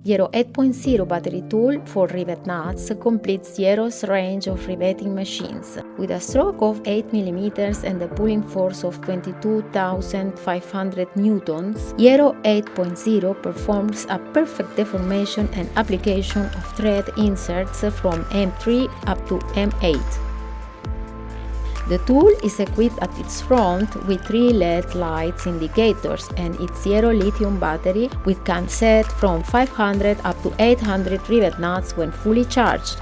IERO 8.0 battery tool for rivet nuts completes IERO's range of riveting machines. With a stroke of 8 mm and a pulling force of 22,500 newtons, IERO 8.0 performs a perfect deformation and application of thread inserts from M3 up to M8. The tool is equipped at its front with 3 LED lights indicators and its IERO lithium battery, which can set from 500 up to 800 rivet nuts when fully charged,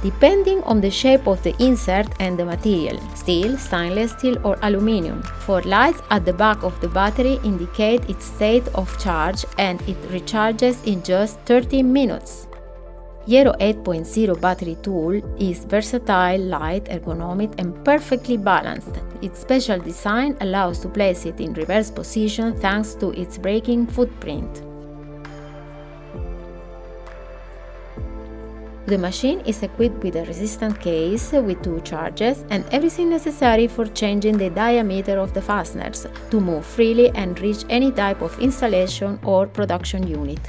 depending on the shape of the insert and the material: steel, stainless steel or aluminium. 4 lights at the back of the battery indicate its state of charge, and it recharges in just 30 minutes. IERO 8.0 battery tool is versatile, light, ergonomic and perfectly balanced. Its special design allows to place it in reverse position thanks to its braking footprint. The machine is equipped with a resistant case with 2 charges and everything necessary for changing the diameter of the fasteners to move freely and reach any type of installation or production unit.